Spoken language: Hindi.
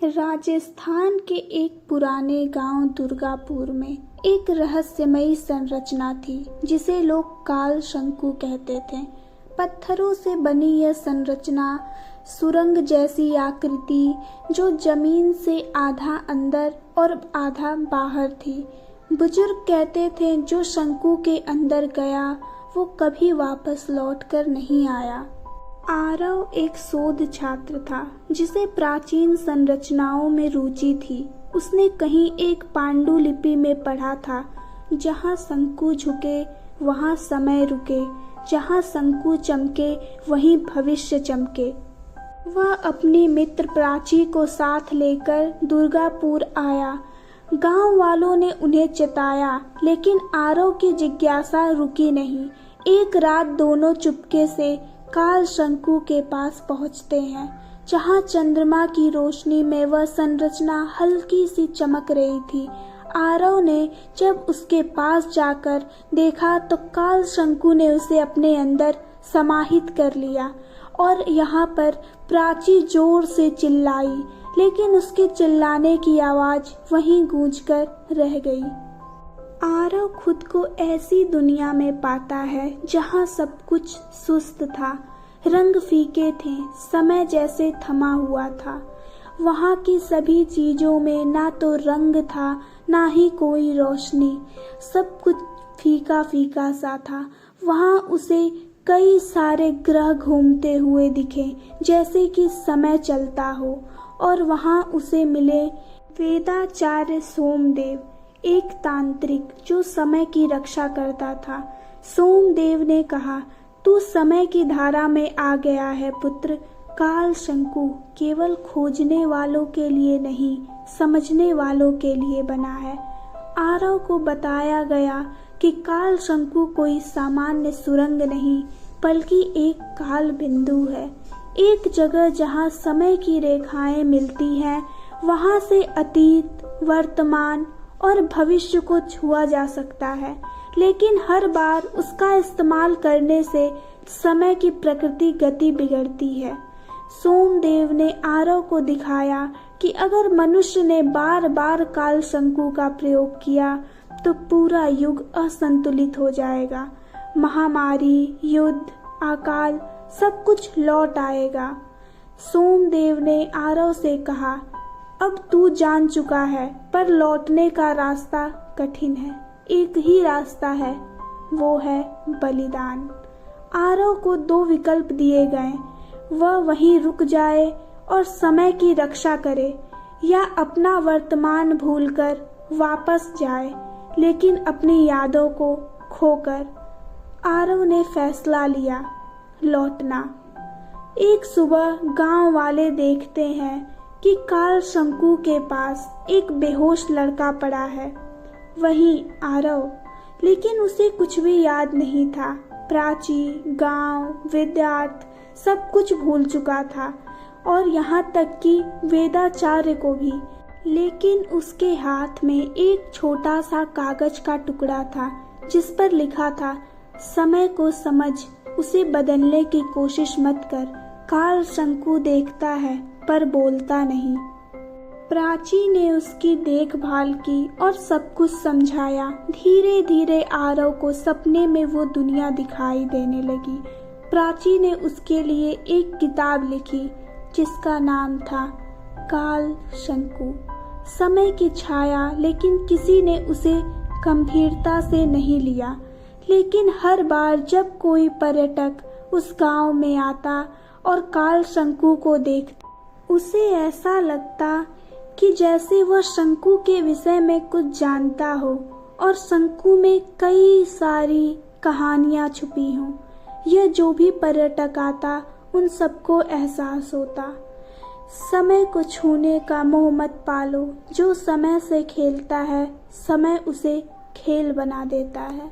राजस्थान के एक पुराने गांव दुर्गापुर में एक रहस्यमयी संरचना थी जिसे लोग काल शंकु कहते थे। पत्थरों से बनी यह संरचना सुरंग जैसी आकृति जो जमीन से आधा अंदर और आधा बाहर थी। बुजुर्ग कहते थे जो शंकु के अंदर गया वो कभी वापस लौटकर नहीं आया। आरव एक शोध छात्र था जिसे प्राचीन संरचनाओं में रुचि थी। उसने कहीं एक पांडुलिपि में पढ़ा था, जहाँ शंकु झुके वहाँ समय रुके, जहाँ शंकु चमके वहीं भविष्य चमके। वह अपनी मित्र प्राची को साथ लेकर दुर्गापुर आया। गांव वालों ने उन्हें चिताया, लेकिन आरव की जिज्ञासा रुकी नहीं। एक रात दोनों चुपके से काल शंकु के पास पहुंचते हैं, जहां चंद्रमा की रोशनी में वह संरचना हल्की सी चमक रही थी। आरव ने जब उसके पास जाकर देखा तो काल शंकु ने उसे अपने अंदर समाहित कर लिया और यहाँ पर प्राची जोर से चिल्लाई, लेकिन उसके चिल्लाने की आवाज वहीं गूंजकर रह गई। आरव खुद को ऐसी दुनिया में पाता है जहाँ सब कुछ सुस्त था, रंग फीके थे, समय जैसे थमा हुआ था। वहाँ की सभी चीजों में ना तो रंग था ना ही कोई रोशनी, सब कुछ फीका फीका सा था। वहाँ उसे कई सारे ग्रह घूमते हुए दिखे जैसे कि समय चलता हो, और वहाँ उसे मिले वेदाचार्य सोमदेव, एक तांत्रिक जो समय की रक्षा करता था। सोमदेव ने कहा, तू समय की धारा में आ गया है पुत्र। काल शंकु केवल खोजने वालों के लिए नहीं, समझने वालों के लिए बना है। आरव को बताया गया कि काल शंकु कोई सामान्य सुरंग नहीं, बल्कि एक काल बिंदु है, एक जगह जहाँ समय की रेखाएं मिलती हैं। वहाँ से अतीत, वर्तमान और भविष्य को छुआ जा सकता है, लेकिन हर बार उसका इस्तेमाल करने से समय की प्रकृति गति बिगड़ती है। सोमदेव ने आरव को दिखाया कि अगर मनुष्य ने बार बार काल शंकु का प्रयोग किया तो पूरा युग असंतुलित हो जाएगा। महामारी, युद्ध, अकाल सब कुछ लौट आएगा। सोमदेव ने आरव से कहा, अब तू जान चुका है, पर लौटने का रास्ता कठिन है। एक ही रास्ता है, वो है बलिदान। आरव को दो विकल्प दिए गए, वह वहीं रुक जाए और समय की रक्षा करे, या अपना वर्तमान भूलकर वापस जाए, लेकिन अपनी यादों को खोकर। आरव ने फैसला लिया, लौटना। एक सुबह गांव वाले देखते हैं कि काल शंकु के पास एक बेहोश लड़का पड़ा है। वहीं आरव, लेकिन उसे कुछ भी याद नहीं था। प्राची, गांव, विद्यार्थ सब कुछ भूल चुका था, और यहाँ तक कि वेदाचार्य को भी। लेकिन उसके हाथ में एक छोटा सा कागज का टुकड़ा था जिस पर लिखा था, समय को समझ, उसे बदलने की कोशिश मत कर। काल शंकु देखता है पर बोलता नहीं। प्राची ने उसकी देखभाल की और सब कुछ समझाया। धीरे धीरे आरव को सपने में वो दुनिया दिखाई देने लगी। प्राची ने उसके लिए एक किताब लिखी जिसका नाम था काल शंकु, समय की छाया। लेकिन किसी ने उसे गंभीरता से नहीं लिया। लेकिन हर बार जब कोई पर्यटक उस गांव में आता और काल शंकु को देखता, उसे ऐसा लगता कि जैसे वह शंकु के विषय में कुछ जानता हो और शंकु में कई सारी कहानियां छुपी हों। यह जो भी पर्यटक आता उन सबको एहसास होता। समय को छूने का मोह मत पालो, जो समय से खेलता है समय उसे खेल बना देता है।